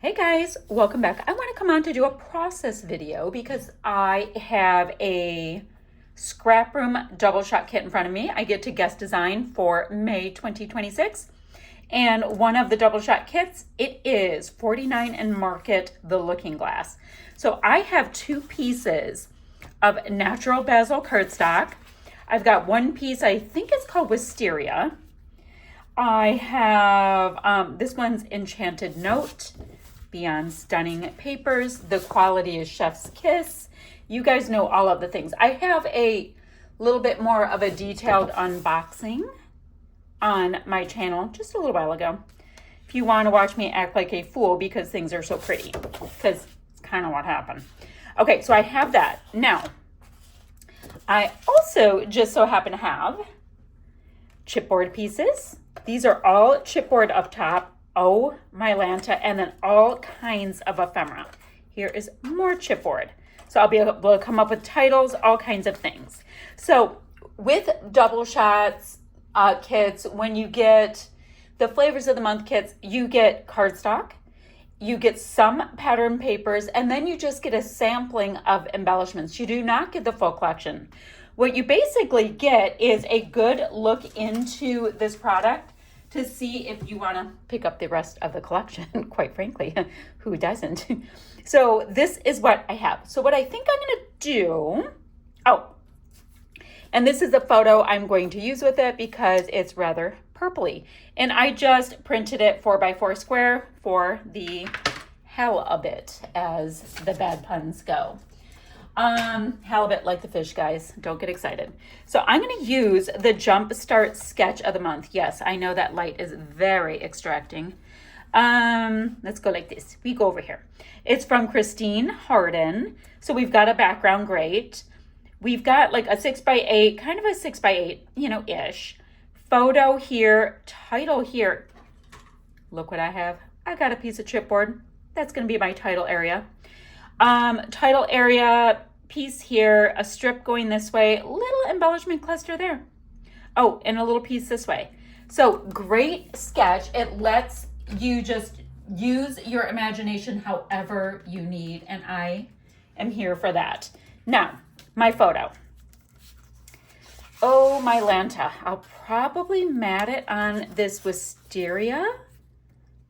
Hey guys, welcome back. I want to come on to do a process video because I have a ScrapRoom DoubleShot kit in front of me. I get to guest design for May 2026. And one of the DoubleShot kits, it is 49 and Market the Looking Glass. So I have two pieces of natural basil cardstock. I've got one piece, I think it's called Wisteria. I have, this one's Enchanted Note. Beyond Stunning Papers. The quality is Chef's Kiss. You guys know all of the things. I have a little bit more of a detailed unboxing on my channel just a little while ago. If you want to watch me act like a fool because things are so pretty, because it's kind of what happened. Okay, so I have that. Now, I also just so happen to have chipboard pieces. These are all chipboard up top. Oh, my Lanta, and then all kinds of ephemera. Here is more chipboard. So I'll be able to come up with titles, all kinds of things. So with DoubleShots kits, when you get the Flavors of the Month kits, you get cardstock, you get some pattern papers, and then you just get a sampling of embellishments. You do not get the full collection. What you basically get is a good look into this product to see if you want to pick up the rest of the collection, quite frankly. Who doesn't? So this is what I have. So what I think I'm going to do, and this is a photo I'm going to use with it because it's rather purpley. And I just printed it 4x4 square for the halibut, as the bad puns go. Halibut like the fish, guys. Don't get excited. So I'm going to use the Jumpstart Sketch of the Month. Yes, I know that light is very extracting. Let's go like this. We go over here. It's from Christine Harden. So we've got a background grate. We've got like a 6x8, kind of a 6x8, ish. Photo here, title here. Look what I have. I got a piece of chipboard. That's going to be my title area. Title area, piece here, a strip going this way, little embellishment cluster there. Oh, and a little piece this way. So great sketch. It lets you just use your imagination however you need, and I am here for that. Now, my photo. Oh, my Lanta. I'll probably mat it on this Wisteria.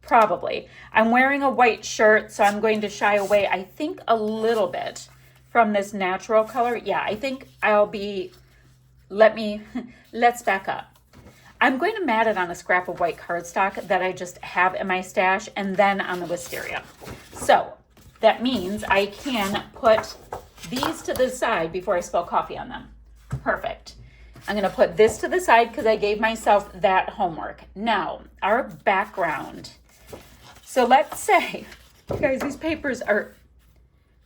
Probably. I'm wearing a white shirt, so I'm going to shy away, I think, a little bit from this natural color. Yeah, I think I'll be, let's back up. I'm going to mat it on a scrap of white cardstock that I just have in my stash and then on the Wisteria. So that means I can put these to the side before I spill coffee on them. Perfect. I'm going to put this to the side because I gave myself that homework. Now, our background. So let's say, guys, these papers are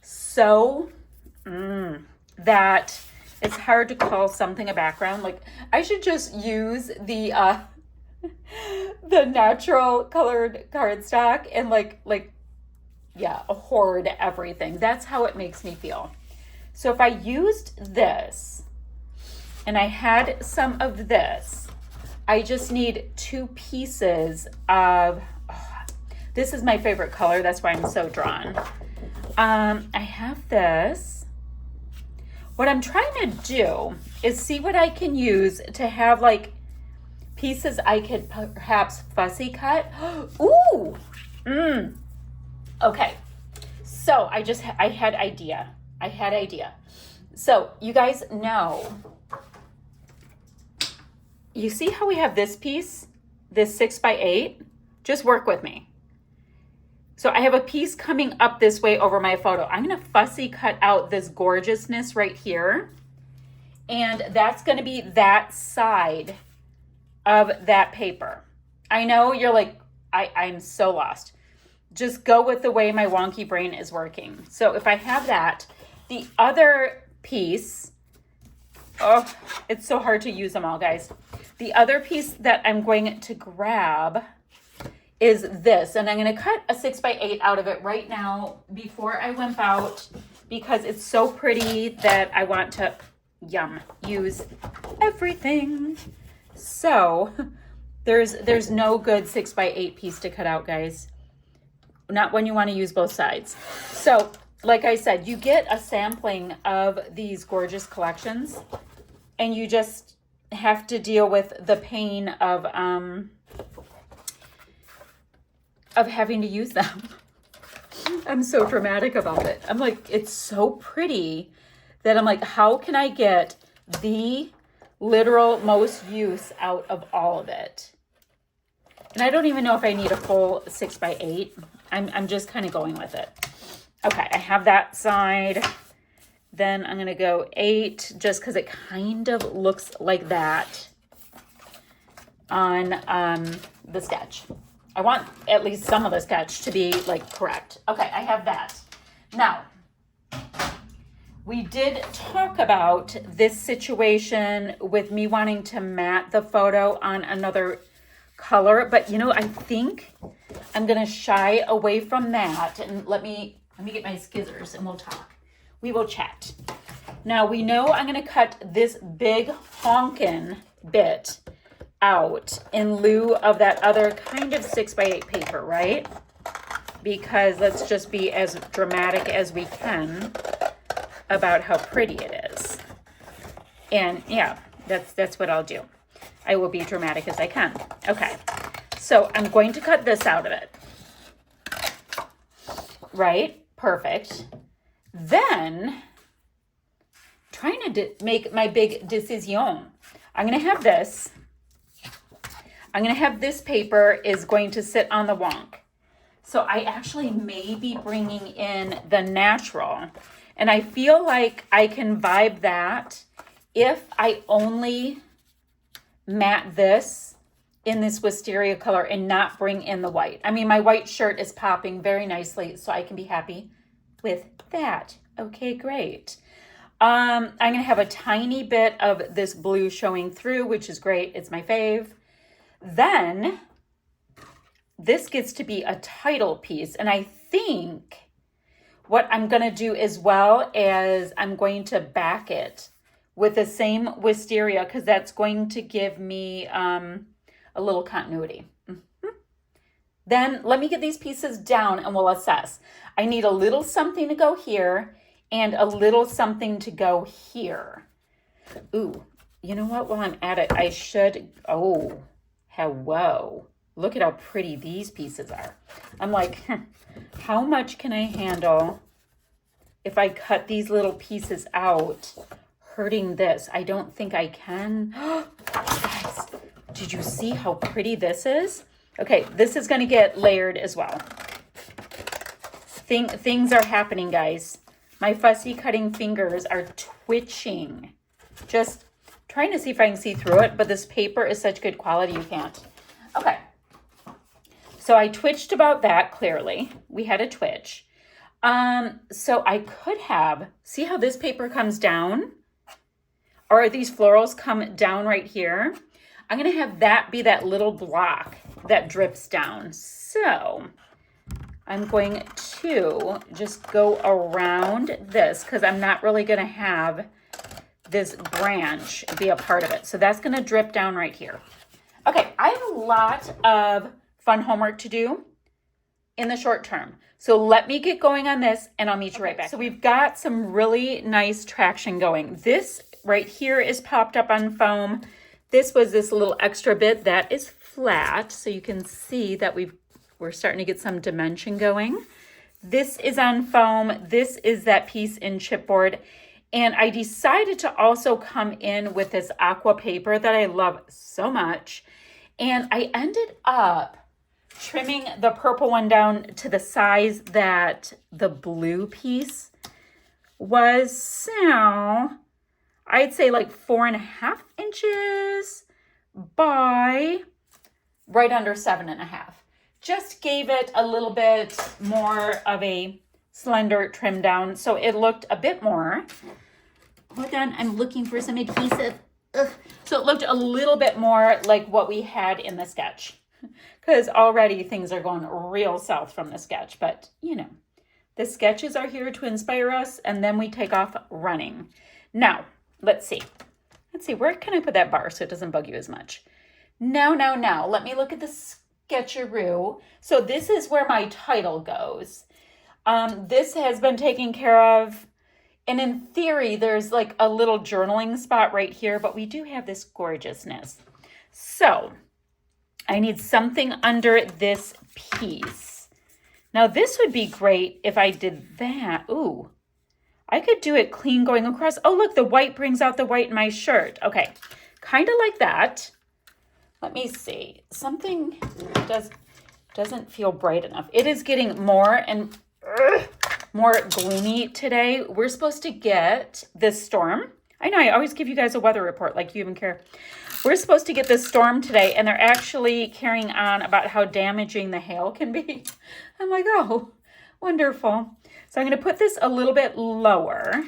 so that it's hard to call something a background. Like I should just use the natural colored cardstock and hoard everything. That's how it makes me feel. So if I used this and I had some of this, I just need two pieces of. This is my favorite color. That's why I'm so drawn. I have this. What I'm trying to do is see what I can use to have like pieces I could perhaps fussy cut. Ooh. Okay. So I had idea. So you guys know, you see how we have this piece, this 6x8? Just work with me. So I have a piece coming up this way over my photo. I'm going to fussy cut out this gorgeousness right here. And that's going to be that side of that paper. I know you're like, I'm so lost. Just go with the way my wonky brain is working. So if I have that, the other piece, oh, it's so hard to use them all, guys. The other piece that I'm going to grab is this, and I'm going to cut a 6x8 out of it right now before I wimp out because it's so pretty that I want to use everything. So there's no good 6x8 piece to cut out, guys. not when you want to use both sides. So, like I said, you get a sampling of these gorgeous collections, and you just have to deal with the pain of having to use them. I'm so dramatic about it. I'm like, it's so pretty that I'm like, how can I get the literal most use out of all of it? And I don't even know if I need a full 6x8. I'm just kind of going with it. Okay, I have that side. Then I'm going to go 8 just because it kind of looks like that on the sketch. I want at least some of the sketch to be like correct. Okay, I have that. Now, we did talk about this situation with me wanting to matte the photo on another color, but you know, I think I'm gonna shy away from that, and let me get my scissors and we'll talk. We will chat. Now we know I'm gonna cut this big honkin' bit out in lieu of that other kind of 6x8 paper, right? Because let's just be as dramatic as we can about how pretty it is. And yeah, that's what I'll do. I will be dramatic as I can. Okay, so I'm going to cut this out of it. Right, perfect. Then, trying to make my big decision. I'm gonna have this. I'm gonna have this paper is going to sit on the wonk. So I actually may be bringing in the natural. And I feel like I can vibe that if I only matte this in this wisteria color and not bring in the white. I mean, my white shirt is popping very nicely, so I can be happy with that. Okay, great. I'm gonna have a tiny bit of this blue showing through, which is great. It's my fave. Then this gets to be a title piece, and I think what I'm gonna do as well is I'm going to back it with the same wisteria, because that's going to give me a little continuity. Then let me get these pieces down and we'll assess. I need a little something to go here and a little something to go here. Ooh, you know what? While I'm at it, I should, oh, hello. Look at how pretty these pieces are. I'm like, how much can I handle if I cut these little pieces out? Hurting this. I don't think I can. Guys, did you see how pretty this is? Okay, this is going to get layered as well. Things are happening, guys. My fussy cutting fingers are twitching. Just trying to see if I can see through it, but this paper is such good quality you can't. Okay. So I twitched about that, clearly. We had a twitch. So I could have, see how this paper comes down? Or these florals come down right here? I'm going to have that be that little block that drips down. So I'm going to just go around this because I'm not really going to have this branch be a part of it. So that's going to drip down right here. Okay, I have a lot of fun homework to do in the short term. So let me get going on this and I'll meet you right back. So we've got some really nice traction going. This right here is popped up on foam. This was this little extra bit that is flat. So you can see that we're starting to get some dimension going. This is on foam. This is that piece in chipboard. And I decided to also come in with this aqua paper that I love so much. And I ended up trimming the purple one down to the size that the blue piece was. So I'd say like 4.5 inches by right under 7.5. Just gave it a little bit more of a slender trim down, so it looked a bit more. Hold on, I'm looking for some adhesive. Ugh. So it looked a little bit more like what we had in the sketch, because already things are going real south from the sketch. But you know, the sketches are here to inspire us, and then we take off running. Now, let's see. Where can I put that bar so it doesn't bug you as much? Now, let me look at the Getcheroo. So this is where my title goes. This has been taken care of. And in theory, there's like a little journaling spot right here, but we do have this gorgeousness. So I need something under this piece. Now this would be great if I did that. Ooh, I could do it clean going across. Oh, look, the white brings out the white in my shirt. Okay, kind of like that. Let me see. Something doesn't feel bright enough. It is getting more and more gloomy today. We're supposed to get this storm. I know I always give you guys a weather report like you even care. We're supposed to get this storm today, and they're actually carrying on about how damaging the hail can be. I'm like, oh, wonderful. So I'm going to put this a little bit lower.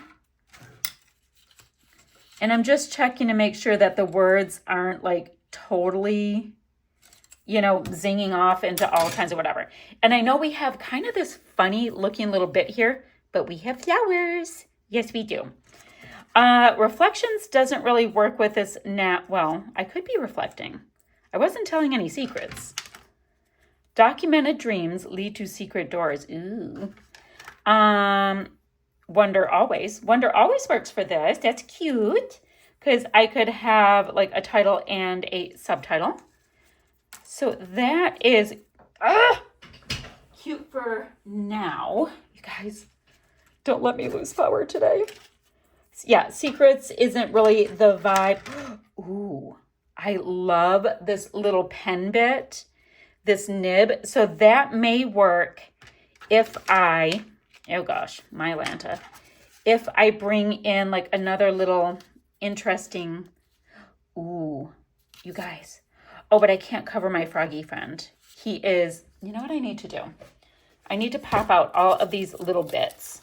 And I'm just checking to make sure that the words aren't like totally, you know, zinging off into all kinds of whatever. And I know we have kind of this funny looking little bit here, but we have flowers. Yes, we do. Reflections doesn't really work with this now. Well, I could be reflecting. I wasn't telling any secrets. Documented dreams lead to secret doors. Ooh. Wonder always. Wonder always works for this. That's cute. Because I could have like a title and a subtitle. So that is cute for now. You guys, don't let me lose power today. Yeah, secrets isn't really the vibe. Ooh, I love this little pen bit, this nib. So that may work if I, oh gosh, my Lanta. If I bring in like another little interesting, ooh, you guys. Oh, but I can't cover my froggy friend. He is, you know what I need to do? I need to pop out all of these little bits.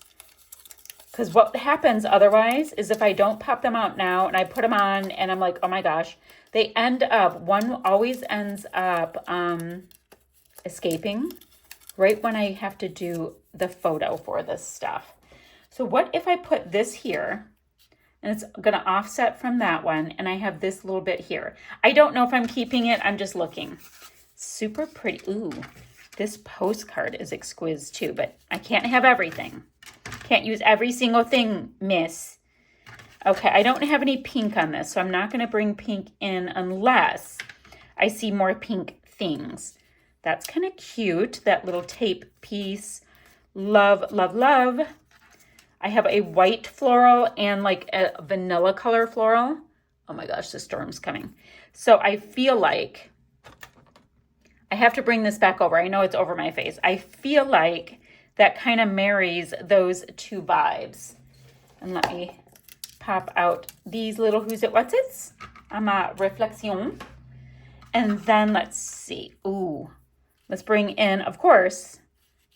Because what happens otherwise is if I don't pop them out now and I put them on and I'm like, oh my gosh, they end up, one always ends up escaping right when I have to do the photo for this stuff. So what if I put this here and it's going to offset from that one and I have this little bit here. I don't know if I'm keeping it. I'm just looking. Super pretty. Ooh, this postcard is exquisite too, but I can't have everything. Can't use every single thing, miss. Okay, I don't have any pink on this, so I'm not going to bring pink in unless I see more pink things. That's kind of cute, that little tape piece. Love, love, love. I have a white floral and like a vanilla color floral. Oh my gosh, the storm's coming. So I feel like I have to bring this back over. I know it's over my face. I feel like that kind of marries those two vibes. And let me pop out these little who's it, what's it's? Ma reflexion. And then let's see. Ooh, let's bring in, of course,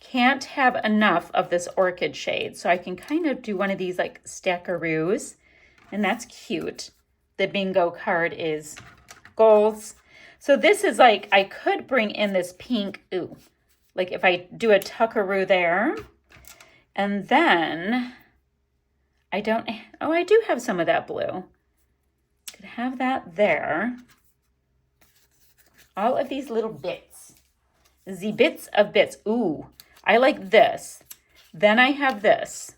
can't have enough of this orchid shade. So I can kind of do one of these like stackaroos. And that's cute. The bingo card is goals. So this is like, I could bring in this pink, ooh. Like if I do a tuckaroo there, and then I don't, oh, I do have some of that blue. Could have that there. All of these little bits. The bits of bits. Ooh, I like this. Then I have this.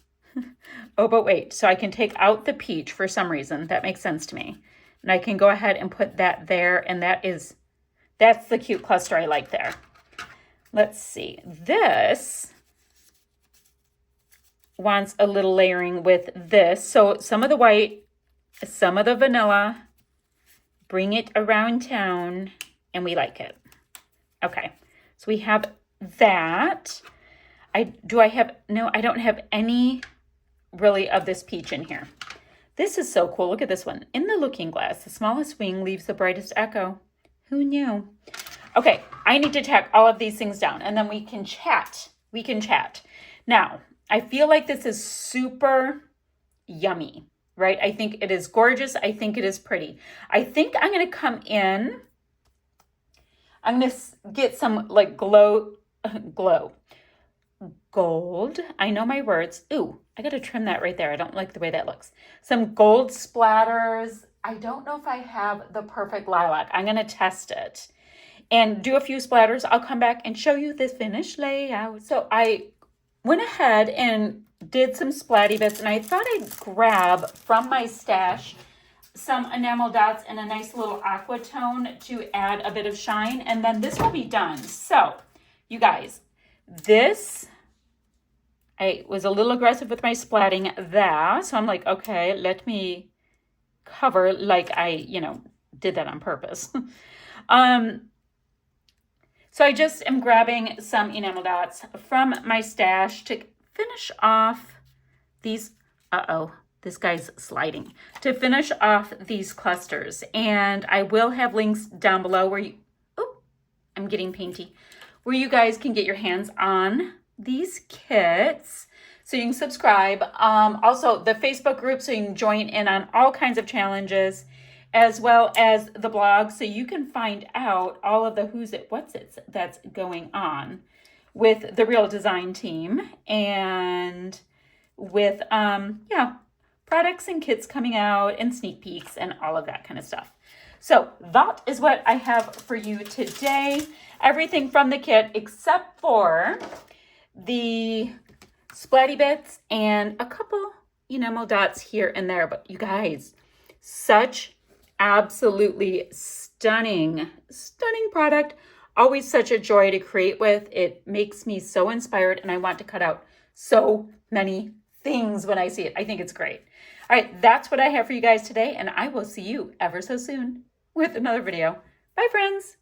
Oh, but wait, so I can take out the peach for some reason. That makes sense to me. And I can go ahead and put that there, and that's the cute cluster I like there. Let's see, this wants a little layering with this. So some of the white, some of the vanilla, bring it around town, and we like it. Okay, so we have that. I don't have any really of this peach in here. This is so cool. Look at this one. In the looking glass, the smallest wing leaves the brightest echo. Who knew? Okay, I need to tack all of these things down and then we can chat. Now, I feel like this is super yummy, right? I think it is gorgeous. I think it is pretty. I think I'm going to come in. I'm going to get some like glow, gold. I know my words. Ooh, I got to trim that right there. I don't like the way that looks. Some gold splatters. I don't know if I have the perfect lilac. I'm going to test it. and do a few splatters. I'll come back and show you the finished layout. So I went ahead and did some splatty bits, and I thought I'd grab from my stash some enamel dots and a nice little aqua tone to add a bit of shine, and then this will be done. So you guys, I was a little aggressive with my splatting there, so I'm like, okay, let me cover like I, did that on purpose. So I just am grabbing some enamel dots from my stash to finish off these, this guy's sliding, to finish off these clusters. And I will have links down below where I'm getting painty, where you guys can get your hands on these kits. So you can subscribe. Also the Facebook group, so you can join in on all kinds of challenges, as well as the blog, so you can find out all of the who's it, what's it that's going on with the Real Design team, and with products and kits coming out and sneak peeks and all of that kind of stuff. So that is what I have for you today. Everything from the kit except for the splatty bits and a couple enamel dots here and there. But you guys, such absolutely stunning product. Always such a joy to create with. It makes me so inspired, and I want to cut out so many things when I see it. I think it's great. All right, that's what I have for you guys today, and I will see you ever so soon with another video. Bye, friends.